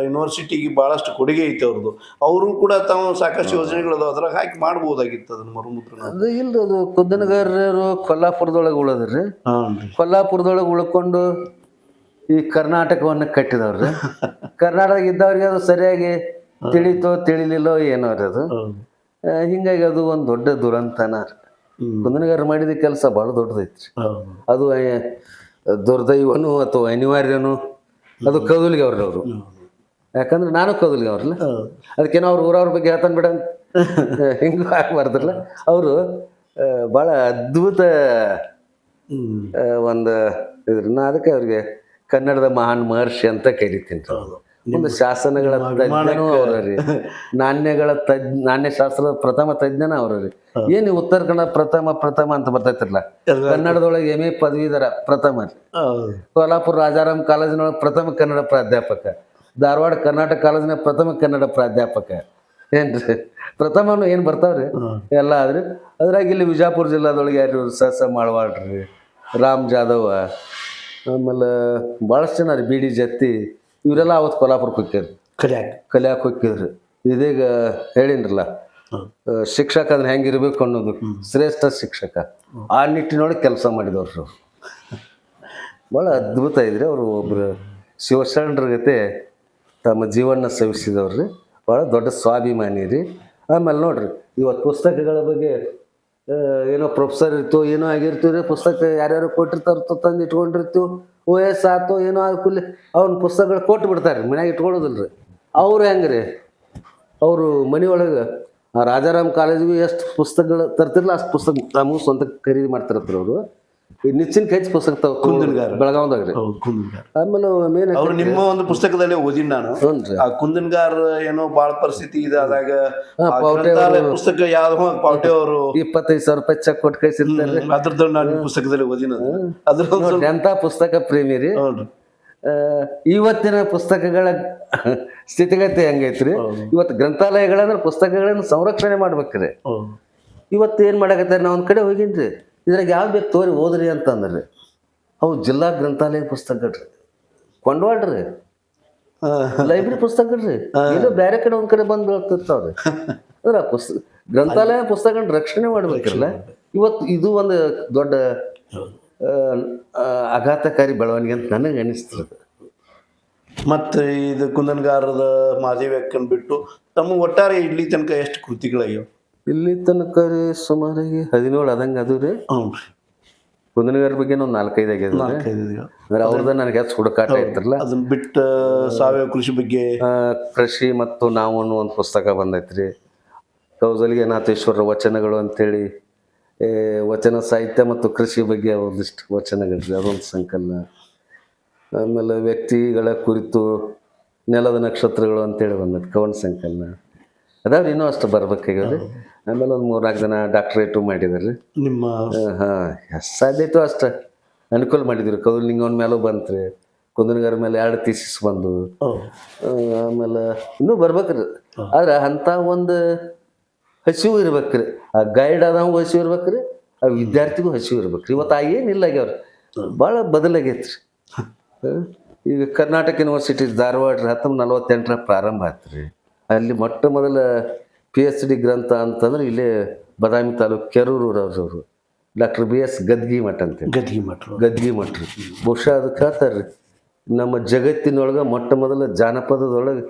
ಯೂನಿವರ್ಸಿಟಿಗೆ ಬಹಳಷ್ಟು ಕೊಡುಗೆ ಐತೆ ಅವ್ರದ್ದು. ಅವರು ಕೂಡ ತಾವು ಸಾಕಷ್ಟು ಯೋಜನೆಗಳು ಅದಾವ, ಅದ್ರಾಗ ಹಾಕಿ ಮಾಡ್ಬೋದಾಗಿತ್ತು ಅದನ್ನ ಮರುಮುದ್ರಣ. ಅದು ಇಲ್ಲ, ಅದು ಕುಂದನಗಾರರು ಕೊಲ್ಲಾಪುರದೊಳಗೆ ಉಳಿದ್ರಿ. ಕೊಲ್ಲಾಪುರದೊಳಗೆ ಉಳ್ಕೊಂಡು ಈ ಕರ್ನಾಟಕವನ್ನು ಕಟ್ಟಿದವ್ರಿ. ಕರ್ನಾಟಕ ಇದ್ದವ್ರಿಗೆ ಅದು ಸರಿಯಾಗಿ ತಿಳಿತೋ ತಿಳಿಲಿಲ್ಲೋ ಏನೋ ರೀ ಅದು. ಹಿಂಗಾಗಿ ಅದು ಒಂದು ದೊಡ್ಡ ದುರಂತನ. ಕುಂದನಗಾರ ಮಾಡಿದ ಕೆಲಸ ಭಾಳ ದೊಡ್ಡದೈತ್ರಿ. ಅದು ದುರ್ದೈವನು ಅಥವಾ ಅನಿವಾರ್ಯನು. ಅದು ಕೌದಲಿಗೆ ಅವ್ರು. ಯಾಕಂದ್ರೆ ನಾನು ಕೌದಲಿಗೆ ಅವ್ರಲ್ಲ, ಅದಕ್ಕೇನೋ ಅವ್ರ ಊರವ್ರ ಬಗ್ಗೆ ಹೇಳ್ತಾನೆ ಬಿಡ ಹಿಂಗೂ ಆಗ್ಬಾರ್ದಲ್ಲ. ಅವರು ಭಾಳ ಅದ್ಭುತ ಒಂದು ಇದ್ರನ್ನ. ಅದಕ್ಕೆ ಅವ್ರಿಗೆ ಕನ್ನಡದ ಮಹಾನ್ ಮಹರ್ಷಿ ಅಂತ ಕರಿತೀನಿ. ಒಂದು ಶಾಸನಗಳ ತಜ್ಞನೂ ಅವ್ರಿ, ನಾಣ್ಯಶಾಸ್ತ್ರದ ಪ್ರಥಮ ತಜ್ಞನ ಅವ್ರಿ. ಏನು ಉತ್ತರ ಕನ್ನಡ ಪ್ರಥಮ ಅಂತ ಬರ್ತೈತಿರಲ್ಲ, ಕನ್ನಡದೊಳಗೆ MA ಪದವೀಧರ ಪ್ರಥಮ ರೀ. ಕೋಲ್ಹಾಪುರ ರಾಜಾರಾಮ್ ಕಾಲೇಜಿನೊಳಗೆ ಪ್ರಥಮ ಕನ್ನಡ ಪ್ರಾಧ್ಯಾಪಕ, ಧಾರವಾಡ ಕರ್ನಾಟಕ ಕಾಲೇಜಿನ ಪ್ರಥಮ ಕನ್ನಡ ಪ್ರಾಧ್ಯಾಪಕ. ಏನ್ರಿ ಪ್ರಥಮನು ಏನು ಬರ್ತಾವ್ರಿ ಎಲ್ಲ. ಆದ್ರೆ ಅದ್ರಾಗ ಇಲ್ಲಿ ವಿಜಾಪುರ ಜಿಲ್ಲಾದೊಳಗೆ ಯಾರು ಸ ಮಾಳ್ವಾಡ್ರಿ, ರಾಮ್ ಜಾಧವ, ಆಮೇಲೆ ಭಾಳಷ್ಟು ಜನ ರೀ, BD ಜತ್ತಿ, ಇವರೆಲ್ಲ ಅವತ್ತು ಕೊಲ್ಹಾಪುರಕ್ಕೆ ಹೋಗ್ಯಾರ, ಕಲಿಯಾಕೆ ಹೋಗ್ತಿದ್ರಿ. ಇದೀಗ ಹೇಳಿನ್ರಲ್ಲ, ಶಿಕ್ಷಕ ಅದನ್ನ ಹೆಂಗಿರ್ಬೇಕು ಅನ್ನೋದು, ಶ್ರೇಷ್ಠ ಶಿಕ್ಷಕ ಆ ನಿಟ್ಟಿನೊಳಗೆ ಕೆಲಸ ಮಾಡಿದವ್ರು. ಭಾಳ ಅದ್ಭುತ ಇದ್ರಿ. ಅವರು ಒಬ್ಬರು ಶಿವಶರಣರ ಜೊತೆ ತಮ್ಮ ಜೀವನ ಸವಿಸಿದವ್ರಿ. ಭಾಳ ದೊಡ್ಡ ಸ್ವಾಭಿಮಾನಿ ರೀ. ಆಮೇಲೆ ನೋಡ್ರಿ, ಇವತ್ತು ಪುಸ್ತಕಗಳ ಬಗ್ಗೆ ಏನೋ ಪ್ರೊಫೆಸರ್ ಇರ್ತು ಏನೋ ಆಗಿರ್ತೀವಿ ರೀ, ಪುಸ್ತಕ ಯಾರ್ಯಾರು ಕೊಟ್ಟಿರ್ತಾರ ತಂದು ಇಟ್ಕೊಂಡಿರ್ತೀವಿ, ವಯಸ್ಸಾತೋ ಏನೋ ಆದ ಕೂಡಲೇ ಅವ್ನ ಪುಸ್ತಕಗಳು ಕೊಟ್ಟು ಬಿಡ್ತಾರೆ, ಮನ್ಯಾಗ ಇಟ್ಕೊಳ್ಳೋದಿಲ್ಲ ರೀ. ಅವ್ರು ಹೆಂಗೆ ರೀ, ಅವರು ಮನೆಯೊಳಗೆ ರಾಜಾರಾಮ್ ಕಾಲೇಜಿಗೂ ಎಷ್ಟು ಪುಸ್ತಕಗಳು ತರ್ತಿರಲ್ಲ ಅಷ್ಟು ಪುಸ್ತಕ ನಮಗೂ ಸ್ವಂತ ಖರೀದಿ ಮಾಡ್ತಿರತ್ರಿ ಅವರು. ಈ ನಿಚ್ಚಿನ ಕೈಚ್ ಪುಸ್ತಕ ತಾವು ಕುಂದನ್ಗಾರ ಬೆಳಗಾವ್ದಾಗ ರೀ. ಕುಂದನ್ಗಾರ ಆಮೇಲೆ ಮೇನ್ ಅವ್ರು ನಿಮ್ಮ ಒಂದು ಪುಸ್ತಕದಲ್ಲಿ ಓದಿನ ನಾನು. ಆ ಕುಂದನ್ಗಾರ್ ಏನೋ ಬಾಳ ಪರಿಸ್ಥಿತಿ ಇದಾದಾಗ ಪುಸ್ತಕ ಯಾವ್ದು ಪಾವಟೆ ಅವರು 25,000 ರೂಪಾಯಿ ಚೆಕ್ ಕೊಟ್ಟು ಕಳಿಸಿರ್ತಾರೆ. ಅದ್ರದ್ದು ನಾನು ಪುಸ್ತಕದಲ್ಲಿ ಓದಿನ. ಅದ್ರ ಎಂತ ಪುಸ್ತಕ ಪ್ರೇಮಿ ರೀ. ಇವತ್ತಿನ ಪುಸ್ತಕಗಳ ಸ್ಥಿತಿಗತಿ ಹೆಂಗೈತ್ರಿ, ಇವತ್ತು ಗ್ರಂಥಾಲಯಗಳಂದ್ರೆ ಪುಸ್ತಕಗಳನ್ನ ಸಂರಕ್ಷಣೆ ಮಾಡ್ಬೇಕ್ರಿ. ಇವತ್ತು ಏನ್ ಮಾಡಕತ್ತಾರೆ, ನಾ ಒಂದ್ ಕಡೆ ಹೋಗಿನ್ರಿ, ಇದ್ರಾಗ ಯಾವ್ದು ಬೇಕು ತೋರಿ ಓದ್ರಿ ಅಂತಂದ್ರಿ. ಅವು ಜಿಲ್ಲಾ ಗ್ರಂಥಾಲಯ ಪುಸ್ತಕಗಳ್ರಿ, ಕೊಂಡವಾಡ್ರಿ ಲೈಬ್ರರಿ ಪುಸ್ತಕಗಳ್ರಿ, ಏನೋ ಬೇರೆ ಕಡೆ ಒಂದ್ ಕಡೆ ಬಂದು ಬೀಳ್ತಿರ್ತಾವ್ರಿ. ಅಂದ್ರೆ ಗ್ರಂಥಾಲಯ ಪುಸ್ತಕಗಳನ್ನ ರಕ್ಷಣೆ ಮಾಡ್ಬೇಕಿರಲ್ಲ. ಇವತ್ತು ಇದು ಒಂದು ದೊಡ್ಡ ಆಘಾತಕಾರಿ ಬೆಳವಣಿಗೆ ಅಂತ ನನಗೆ ಅನಿಸ್ತದೆ. ಮತ್ತು ಇದು ಕುಂದನ್ಗಾರದ ಮಾದೇವ್ಯಕ್ಕನ್ ಬಿಟ್ಟು ತಮ್ಮ ಒಟ್ಟಾರೆ ಇಲ್ಲಿ ತನಕ ಎಷ್ಟು ಕೃತಿಗಳಾಗ್ಯಾವ? ಇಲ್ಲಿ ತನಕ ರೀ ಸುಮಾರಿಗೆ 17 ಅದಂಗೆ ಅದು ರೀ. ಹ್ಞೂ ರೀ. ಕುಂದನಗಾರ ಬಗ್ಗೆ ಒಂದು 4-5 ಆಗ್ಯದ. ಅಂದ್ರೆ ಅವ್ರದ್ದು ನನಗೆ ಹೆಚ್ಚು ಹುಡುಕಾಟ ಇರ್ತಿರಲ್ಲ. ಅದನ್ನ ಬಿಟ್ಟು ಸಾವಯವ ಕೃಷಿ ಬಗ್ಗೆ ಕೃಷಿ ಮತ್ತು ನಾವು ಅನ್ನೋ ಒಂದು ಪುಸ್ತಕ ಬಂದೈತ್ರಿ. ಕೌಸಲ್ಯನಾಥೇಶ್ವರ ವಚನಗಳು ಅಂತೇಳಿ ವಚನ ಸಾಹಿತ್ಯ ಮತ್ತು ಕೃಷಿ ಬಗ್ಗೆ ಒಂದಿಷ್ಟು ವಚನಗಳ್ರಿ, ಅದೊಂದು ಸಂಕಲನ. ಆಮೇಲೆ ವ್ಯಕ್ತಿಗಳ ಕುರಿತು ನೆಲದ ನಕ್ಷತ್ರಗಳು ಅಂತೇಳಿ ಬಂದೈತಿ, ಕವನ ಸಂಕಲನ ಅದಾವ್ರಿ. ಇನ್ನೂ ಅಷ್ಟು ಬರ್ಬೇಕಾಗ್ಯವ್ರಿ. ಆಮೇಲೆ ಒಂದು 3-4 ಜನ ಡಾಕ್ಟ್ರೇಟು ಮಾಡಿದಾರೆ ನಿಮ್ಮ. ಎಷ್ಟು ಸಾಧ್ಯ ಐತೋ ಅಷ್ಟು ಅನುಕೂಲ ಮಾಡಿದ್ರಿ. ಕೌಲಿಂಗವನ ಮೇಲೂ ಬಂತ್ರಿ, ಕುಂದನಗಾರ ಮೇಲೆ 2 ಥೀಸಿಸ್ ಬಂದು. ಆಮೇಲೆ ಇನ್ನೂ ಬರ್ಬೇಕ್ರಿ. ಆದ್ರೆ ಅಂಥ ಒಂದು ಹಸಿವು ಇರ್ಬೇಕ್ರಿ. ಆ ಗೈಡ್ ಆದವು ಹಸಿವು ಇರ್ಬೇಕ್ರಿ, ಆ ವಿದ್ಯಾರ್ಥಿಗೂ ಹಸಿವು ಇರ್ಬೇಕ್ರಿ. ಇವತ್ತು ಏನಿಲ್ಲ ಆಗ್ಯಾವ್ರಿ, ಭಾಳ ಬದಲಾಗೈತ್ರಿ. ಈಗ ಕರ್ನಾಟಕ ಯೂನಿವರ್ಸಿಟಿ ಧಾರವಾಡ 1948 ಪ್ರಾರಂಭ ಆಯ್ತು. ಅಲ್ಲಿ ಮೊಟ್ಟ ಮೊದಲ PhD ಗ್ರಂಥ ಅಂತಂದ್ರೆ ಇಲ್ಲೇ ಬದಾಮಿ ತಾಲೂಕು ಕೆರೂರವ್ರವರು ಡಾಕ್ಟರ್ BS ಗದ್ಗಿ ಮಠ ಅಂತೇಳಿ. ಗದ್ಗಿ ಮಠ ರೀ. ಬಹುಶಃ ಅದಕ್ಕೆ ಹೇಳ್ತಾರೆ ನಮ್ಮ ಜಗತ್ತಿನೊಳಗೆ ಮೊಟ್ಟ ಮೊದಲ ಜಾನಪದದೊಳಗೆ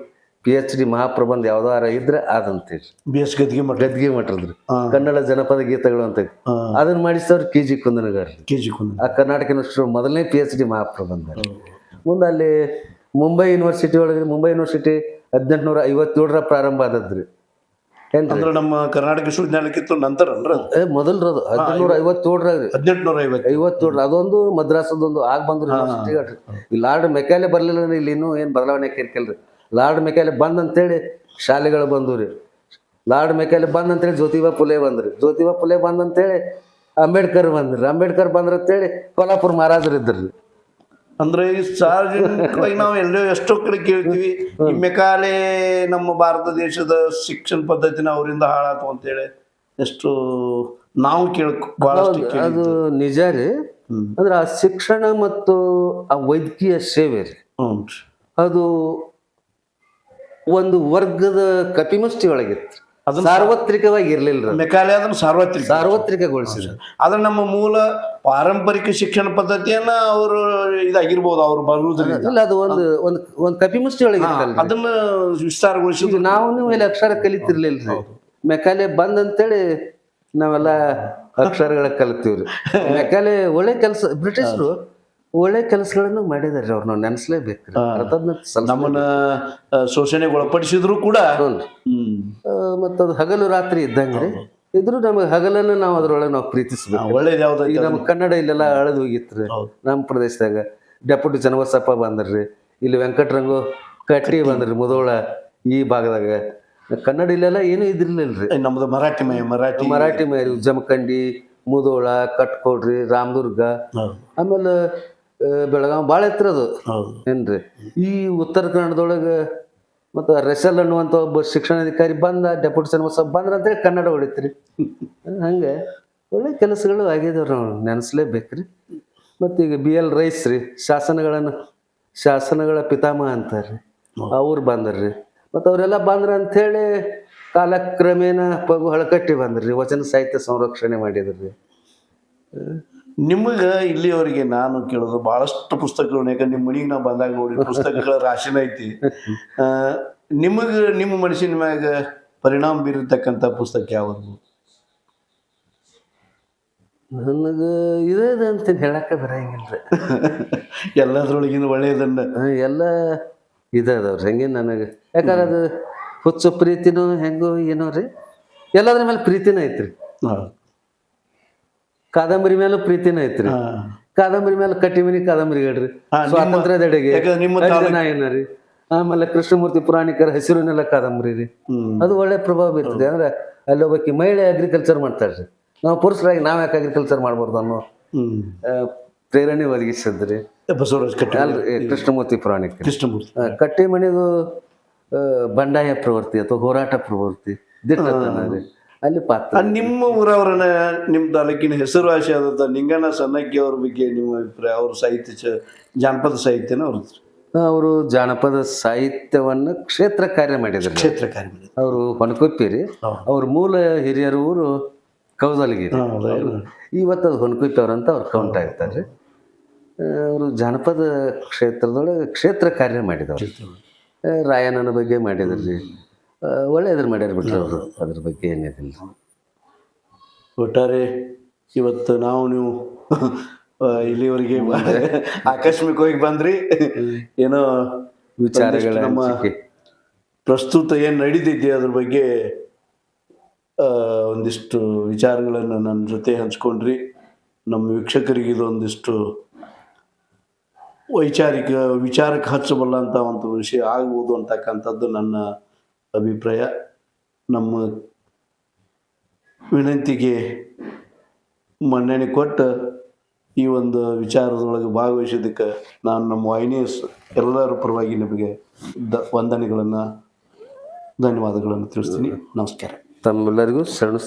PhD ಮಹಾಪ್ರಬಂಧ ಯಾವ್ದಾರ ಇದ್ರೆ ಅದಂತೇಳಿ BS ಗದ್ಗಿ ಮಠದ್ರಿ. ಕನ್ನಡ ಜನಪದ ಗೀತೆಗಳು ಅಂತ ಅದನ್ನ ಮಾಡಿಸ್ತವ್ರು KG ಕುಂದನಗಾರ. ಆ ಕರ್ನಾಟಕ ಯೂನಿವರ್ಸಿಟಿ ಮೊದಲನೇ PhD ಮಹಾಪ್ರಬಂಧ. ಮುಂದೆ ಅಲ್ಲಿ ಮುಂಬೈ ಯೂನಿವರ್ಸಿಟಿ ಒಳಗೆ, ಮುಂಬೈ ಯೂನಿವರ್ಸಿಟಿ 1857 ಪ್ರಾರಂಭ ಆದದ್ರಿ. ಅಂದ್ರೆ ನಮ್ಮ ಕರ್ನಾಟಕ ವಿಶ್ವವಿದ್ಯಾಲಯಕ್ಕಿಂತ ನಂತರ ಮೊದಲ್ರದು 1857 1857 ಅದೊಂದು ಮದ್ರಾಸದೊಂದು ಆಗ ಬಂದ್ರು ಯೂನಿವರ್ಸಿಟಿಗಳ್ರಿ. ಈ ಲಾರ್ಡ್ ಮೆಕ್ಯಾಲೆ ಬರ್ಲಿಲ್ಲ ಇಲ್ಲಿ ಇನ್ನೂ ಏನು ಬದಲಾವಣೆ ಕೇಳ್ಕಲ್ರಿ. ಲಾರ್ಡ್ ಮೆಕ್ಯಾಲೆ ಬಂದ್ ಅಂತೇಳಿ ಶಾಲೆಗಳು ಬಂದು ರೀ. ಲಾರ್ಡ್ ಮೆಕ್ಯಾಲೆ ಬಂದ್ ಅಂತೇಳಿ ಜ್ಯೋತಿಬಾ ಫುಲೆ ಬಂದ್ರಿ. ಜ್ಯೋತಿಬಾ ಫುಲೆ ಬಂದ್ ಅಂತೇಳಿ ಅಂಬೇಡ್ಕರ್ ಬಂದ್ರಿ. ಅಂಬೇಡ್ಕರ್ ಬಂದ್ರ ಅಂತೇಳಿ ಕೊಲ್ಹಾಪುರ ಮಹಾರಾಜರು ಇದ್ರಿ. ಅಂದ್ರೆ ಈ ಸಾರ್ವಜನಿಕವಾಗಿ ನಾವು ಎಲ್ಲೋ ಎಷ್ಟೋ ಕಡೆ ಕೇಳ್ತೀವಿ, ಈ ಮೆಕಾಲೆ ನಮ್ಮ ಭಾರತ ದೇಶದ ಶಿಕ್ಷಣ ಪದ್ಧತಿನ ಅವರಿಂದ ಹಾಳಾತು ಅಂತೇಳಿ ಎಷ್ಟು ನಾವು ಅದು ನಿಜ ರೀ. ಅಂದ್ರೆ ಆ ಶಿಕ್ಷಣ ಮತ್ತು ಆ ವೈದ್ಯಕೀಯ ಸೇವೆ ರೀ, ಅದು ಒಂದು ವರ್ಗದ ಕಪಿಮುಷ್ಟಿ ಒಳಗಿತ್ತು, ಸಾರ್ವತ್ರಿಕವಾಗಿ ಇರ್ಲಿಲ್ಲ. ಮೆಕಾಲೆ ಅದನ್ನು ಸಾರ್ವತ್ರಿಕಗೊಳಿಸಿದ್ರು. ಆದ್ರೆ ನಮ್ಮ ಮೂಲ ಪಾರಂಪರಿಕ ಶಿಕ್ಷಣ ಪದ್ಧತಿಯನ್ನ ಅವರು ಇದಾಗಿರ್ಬೋದು, ಅವ್ರು ಬರುವುದಿಲ್ಲ. ಅದು ಒಂದು ಕಪಿಮುಷ್ಟಿ ಒಳಗೆ ಅದನ್ನ ವಿಸ್ತಾರಗೊಳಿಸಿ ನಾವು ಇಲ್ಲಿ ಅಕ್ಷರ ಕಲಿತಿರ್ಲಿಲ್ರಿ. ಮೆಕಾಲೆ ಬಂದಂತೇಳಿ ನಾವೆಲ್ಲ ಅಕ್ಷರಗಳ ಕಲಿತೀವ್ರಿ. ಮೆಕಾಲೆ ಒಳ್ಳೆ ಕೆಲಸ, ಬ್ರಿಟಿಷರು ಒಳ್ಳೆ ಕೆಲಸಗಳನ್ನು ಮಾಡಿದಾರೆ, ಅವ್ರು ನಾವು ನೆನೆಸ್ಲೇಬೇಕ್ರಿ. ನಮ್ಮನ್ನ ಶೋಷಣೆಗೆ ಒಳಪಡಿಸಿದ್ರು ಕೂಡ ಮತ್ತದು ಹಗಲು ರಾತ್ರಿ ಇದ್ದಂಗ್ರಿ. ಇದ್ರು ನಮಗೆ ಹಗಲನ್ನು ನಾವು ಅದ್ರೊಳಗೆ ನಾವು ಪ್ರೀತಿಸ್ಬೇಕು. ಒಳ್ಳೇದು ಯಾವ್ದು ಈಗ ನಮ್ಮ ಕನ್ನಡ ಇಲ್ಲೆಲ್ಲ ಅಳದು ಹೋಗಿತ್ರಿ. ನಮ್ಮ ಪ್ರದೇಶದಾಗ ಡೆಪ್ಯೂಟಿ ಚನ್ನಬಸಪ್ಪ ಬಂದ್ರಿ, ಇಲ್ಲಿ ವೆಂಕಟರಂಗು ಕಟ್ಟಿ ಬಂದ್ರಿ, ಮುದೋಳ ಈ ಭಾಗದಾಗ. ಕನ್ನಡ ಇಲ್ಲೆಲ್ಲ ಏನೂ ಇದ್ರಿಲ್ಲಲ್ರಿ. ನಮ್ದು ಮರಾಠಿ ಮೇರಿ ಜಮಖಂಡಿ, ಮುದೋಳ, ಕಟ್ಕೋಡ್ರಿ, ರಾಮದುರ್ಗ, ಆಮೇಲೆ ಬೆಳಗಾವಿ ಭಾಳ ಎತ್ತರ ಅದು ಏನ್ರಿ. ಈ ಉತ್ತರ ಕನ್ನಡದೊಳಗೆ ಮತ್ತು ರೆಸಲ್ ಅನ್ನುವಂಥ ಒಬ್ಬ ಶಿಕ್ಷಣಾಧಿಕಾರಿ ಬಂದ, ಡೆಪ್ಯೂಟಿ ಚನ್ನಬಸಪ್ಪ ಬಂದ್ರ ಅಂತೇಳಿ ಕನ್ನಡ ಹೊಡಿತ್ರಿ. ಹಂಗೆ ಒಳ್ಳೆ ಕೆಲಸಗಳು ಆಗಿದಾವ್ರಿ, ನಾವು ನೆನೆಸ್ಲೇಬೇಕ್ರಿ. ಮತ್ತು ಈಗ BL ರೈಸ್ ರೀ, ಶಾಸನಗಳ ಪಿತಾಮಹ ಅಂತಾರ್ರಿ, ಅವ್ರು ಬಂದ್ರಿ. ಮತ್ತು ಅವರೆಲ್ಲ ಬಂದ್ರ ಅಂಥೇಳಿ ಕಾಲಕ್ರಮೇಣ ಪಗು ಹಳಕಟ್ಟಿ ಬಂದ್ರಿ, ವಚನ ಸಾಹಿತ್ಯ ಸಂರಕ್ಷಣೆ ಮಾಡಿದ್ರಿ. ನಿಮಗೆ ಇಲ್ಲಿಯವರೆಗೆ ನಾನು ಕೇಳೋದು ಬಹಳಷ್ಟು ಪುಸ್ತಕಗಳು, ಯಾಕಂದ್ರೆ ನಿಮ್ಮ ಮನೆಗೆ ನಾವು ಬಂದಾಗ ನೋಡಿ ಪುಸ್ತಕಗಳ ರಾಶಿನ ಐತಿ. ನಿಮಗೆ ನಿಮ್ಮ ಮನಸ್ಸಿನ ಮ್ಯಾಗ ಪರಿಣಾಮ ಬೀರಿರ್ತಕ್ಕಂಥ ಪುಸ್ತಕ ಯಾವುದು? ನನಗೆ ಇದೇ ಅಂತ ಹೇಳಕ್ಕೆ ಬರಂಗಿಲ್ಲ ಎಲ್ಲದ್ರೊಳಗಿನ ಒಳ್ಳೆಯದನ್ನ ಎಲ್ಲ ಇದೆ ಅದಾವ್ರಿ ಹೆಂಗೆ ನನಗೆ. ಯಾಕಂದ್ರೆ ಅದು ಹುಚ್ಚು ಪ್ರೀತಿನೂ ಹೆಂಗೋ ಏನೋ ರೀ, ಎಲ್ಲದ್ರ ಮೇಲೆ ಪ್ರೀತಿನೇ ಐತ್ರಿ. ಕಾದಂಬರಿ ಮೇಲೂ ಪ್ರೀತಿನೇ ಐತ್ರಿ. ಕಾದಂಬರಿ ಮೇಲೆ ಕಟ್ಟಿಮನಿ ಕಾದಂಬರಿ ಹೇಳ್ರಿ, ಸ್ವಾತಂತ್ರ್ಯದೆಡೆಗೆ ಏನಾರಿ, ಆಮೇಲೆ ಕೃಷ್ಣಮೂರ್ತಿ ಪುರಾಣಿಕರ ಹಸಿರುನೆಲ್ಲ ಕಾದಂಬರಿ ರೀ, ಅದು ಒಳ್ಳೆ ಪ್ರಭಾವ ಬೀರ್ತದೆ. ಅಂದ್ರೆ ಅಲ್ಲಿ ಒಬ್ಬಾಕಿ ಮಹಿಳೆ ಅಗ್ರಿಕಲ್ಚರ್ ಮಾಡ್ತಾಳ್ರಿ, ನಾವು ಪುರುಷರಾಗಿ ನಾವ್ ಯಾಕೆ ಅಗ್ರಿಕಲ್ಚರ್ ಮಾಡ್ಬಾರ್ದು ಅನ್ನೋ ಪ್ರೇರಣೆ ಒದಗಿಸಿದ್ರಿ ಅಲ್ರಿ ಕೃಷ್ಣಮೂರ್ತಿ ಪುರಾಣಿಕ. ಕಟ್ಟಿಮಣಿದು ಬಂಡಾಯ ಪ್ರವೃತ್ತಿ ಅಥವಾ ಹೋರಾಟ ಪ್ರವೃತ್ತಿ ದಿಟ್ಟತನ ರೀ ಅಲ್ಲಿ ಪಾತ್ರ. ನಿಮ್ಮ ಊರವರನ್ನ ನಿಮ್ಮ ತಾಲೂಕಿನ ಹೆಸರುವಾಸಿ ಆದಂತ ನಿಂಗಣ್ಣ ಸನ್ನಕ್ಕಿ ಅವ್ರ ಬಗ್ಗೆ ನಿಮ್ಮ ಅಭಿಪ್ರಾಯ? ಅವ್ರ ಸಾಹಿತ್ಯ ಜಾನಪದ ಸಾಹಿತ್ಯನ ಅವರು ಜಾನಪದ ಸಾಹಿತ್ಯವನ್ನ ಕ್ಷೇತ್ರ ಕಾರ್ಯ ಮಾಡಿದ್ರು. ಅವರು ಹೊನಕೊಪ್ಪಿ ರೀ, ಅವ್ರ ಮೂಲ ಹಿರಿಯರ ಊರು ಕೌದಲಗಿರಿ. ಇವತ್ತು ಅದು ಹೊನಕೊಪ್ಪಿ ಅವ್ರಂತ ಅವ್ರು ಕೌಂಟ್ ಆಗ್ತಾರೆ. ಅವರು ಜಾನಪದ ಕ್ಷೇತ್ರದೊಳಗೆ ಕ್ಷೇತ್ರ ಕಾರ್ಯ ಮಾಡಿದವರು. ರಾಯಣ್ಣನ ಬಗ್ಗೆ ಮಾಡಿದ್ರಿ, ಒಳ್ಳೆಯದ್ರ ಮಾಡ್ಯಾರ ಬಿಟ್ರೆ ಅವರು, ಅದ್ರ ಬಗ್ಗೆ ಏನಿದಿಲ್ಲ. ಒಟ್ಟಾರೆ ಇವತ್ತು ನೀವು ಇಲ್ಲಿವರೆಗೆ ಆಕಸ್ಮಿಕವಾಗಿ ಬಂದ್ರಿ, ಏನೋ ವಿಚಾರಗಳ ನಮ್ಮ ಪ್ರಸ್ತುತ ಏನು ನಡೀತಿದ್ದೆ ಅದ್ರ ಬಗ್ಗೆ ಒಂದಿಷ್ಟು ವಿಚಾರಗಳನ್ನು ನನ್ನ ಜೊತೆ ಹಂಚ್ಕೊಂಡ್ರಿ. ನಮ್ಮ ವೀಕ್ಷಕರಿಗೆ ಇದೊಂದಿಷ್ಟು ವಿಚಾರಕ್ಕೆ ಹಚ್ಚಬಲ್ಲ ಅಂತ ಒಂದು ವಿಷಯ ಆಗ್ಬೋದು ಅಂತಕ್ಕಂಥದ್ದು ನನ್ನ ಅಭಿಪ್ರಾಯ. ನಮ್ಮ ವಿನಂತಿಗೆ ಮನ್ನಣೆ ಕೊಟ್ಟು ಈ ಒಂದು ವಿಚಾರದೊಳಗೆ ಭಾಗವಹಿಸಿದ್ದಕ್ಕೆ ನಾನು ನಮ್ಮ ವಾಹಿನಿಯ ಎಲ್ಲರ ಪರವಾಗಿ ನಿಮಗೆ ವಂದನೆಗಳನ್ನು ಧನ್ಯವಾದಗಳನ್ನು ತಿಳಿಸ್ತೀನಿ. ನಮಸ್ಕಾರ. ತಮ್ಮೆಲ್ಲರಿಗೂ ಶರಣ